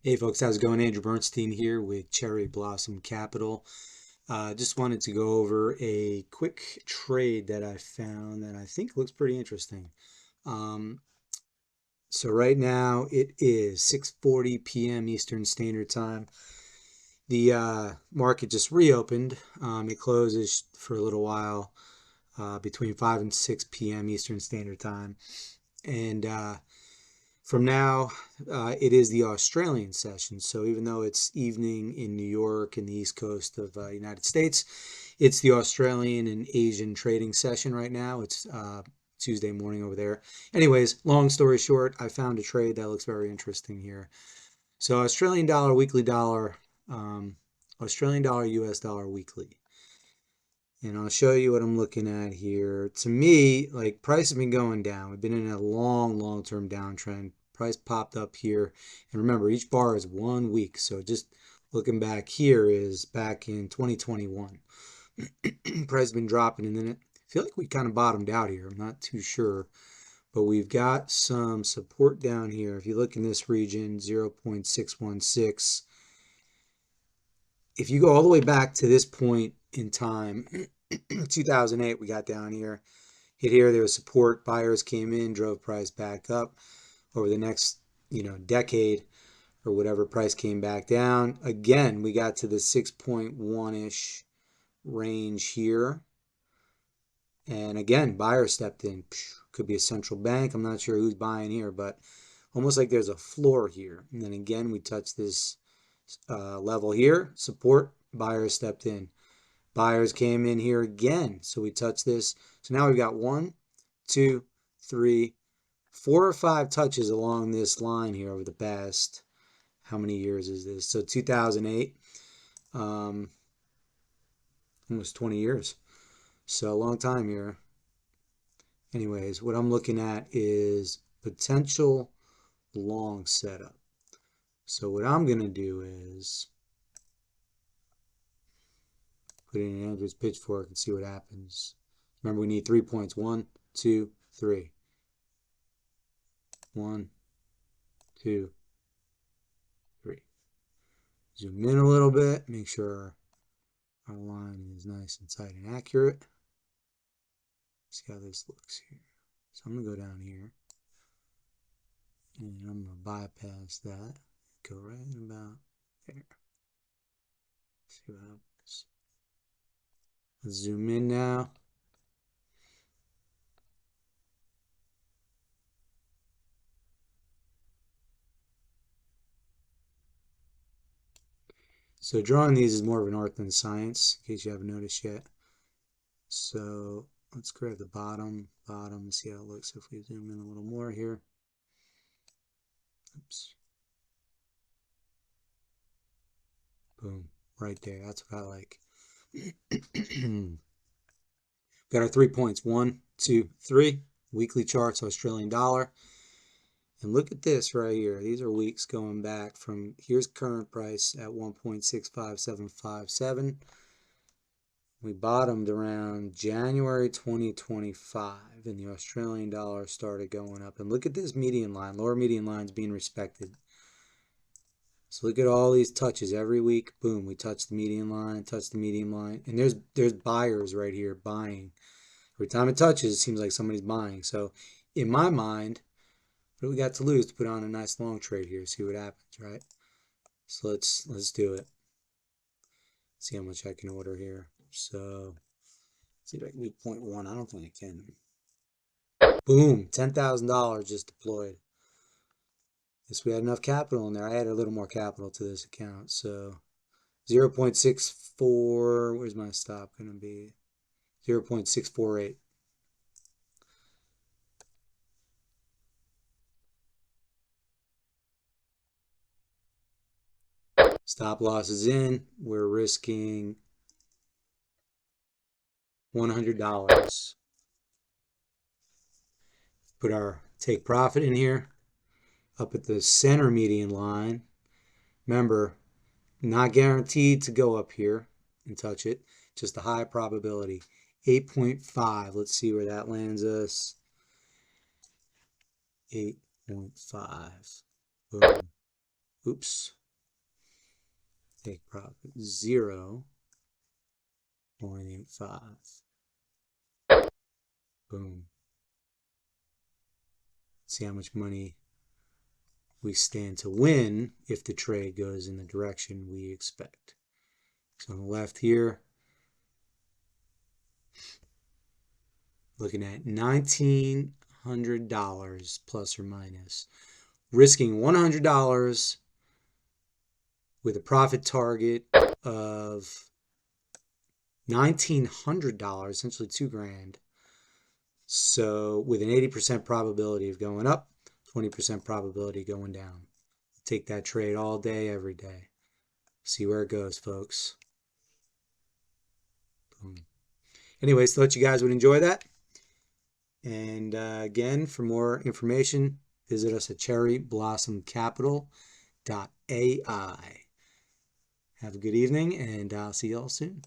Hey folks, how's it going? Andrew Bernstein here with Cherry Blossom Capital. Just wanted to go over a quick trade that I found that I think looks pretty interesting. Um, so right now it is 6:40 p.m. Eastern Standard Time. The market just reopened. It closes for a little while between 5 and 6 p.m. Eastern Standard Time. And from now, it is the Australian session. So even though it's evening in New York and the East Coast of United States, it's the Australian and Asian trading session right now. It's Tuesday morning over there. Anyways, long story short, I found a trade that looks very interesting here. So Australian dollar, weekly dollar, Australian dollar, US dollar weekly. And I'll show you what I'm looking at here. To me, like, price has been going down. We've been in a long-term downtrend. Price popped up here. And remember, each bar is 1 week. So just looking back here is back in 2021. Price has been dropping. And then I feel like we kind of bottomed out here. I'm not too sure. But we've got some support down here. If you look in this region, 0.616. If you go all the way back to this point in time, 2008, we got down here, hit here, there was support, buyers came in, drove price back up. Over the next, decade or whatever, price came back down. Again, we got to the 6.1-ish range here. And again, buyers stepped in. Could be a central bank. I'm not sure who's buying here, but almost like there's a floor here. And then again, we touched this level here, support, buyers stepped in. Buyers came in here again, so we touched this. So now we've got 1, 2, 3, 4 or 5 touches along this line here over the past, how many years is this? So 2008, almost 20 years. So a long time here. Anyways, what I'm looking at is potential long setup. So what I'm going to do is put in an Andrews Pitchfork and see what happens. Remember, we need 3 points. 1, 2, 3. 1, 2, 3. Zoom in a little bit. Make sure our line is nice and tight and accurate. See how this looks here. So I'm going to go down here. And I'm going to bypass that. Go right about there. See what happens. Let's zoom in now. So drawing these is more of an art than science, in case you haven't noticed yet. So let's grab the bottom, see how it looks if we zoom in a little more here. Oops. Boom, right there. That's what I like. Got our 3 points. 1, 2, 3. Weekly charts, Australian dollar. And look at this right here. These are weeks going back from, here's current price at 1.65757. We bottomed around January 2025 and the Australian dollar started going up. And look at this median line. Lower median line's being respected. So look at all these touches every week. Boom, we touch the median line, touch the median line. And there's buyers right here buying. Every time it touches, it seems like somebody's buying. So in my mind, what do we got to lose to put on a nice long trade here? See what happens, right? So let's do it. See how much I can order here. So let's see if I can do 0.1. I don't think I can. Boom, $10,000 just deployed. Guess we had enough capital in there. I added a little more capital to this account. So 0.64, where's my stop going to be? 0.648. Stop loss is in. We're risking $100. Put our take profit in here. Up at the center median line. Remember, not guaranteed to go up here and touch it. Just a high probability. 8.5. Let's see where that lands us. 8.5. Boom. Oops. Take profit 0.85. Boom. See how much money we stand to win if the trade goes in the direction we expect. So on the left here, looking at $1,900 plus or minus, risking $100 with a profit target of $1,900, essentially $2,000. So with an 80% probability of going up, 20% probability going down. Take that trade all day, every day. See where it goes, folks. Boom. Anyways, thought you guys would enjoy that. And again, for more information, visit us at cherryblossomcapital.ai. Have a good evening, and I'll see you all soon.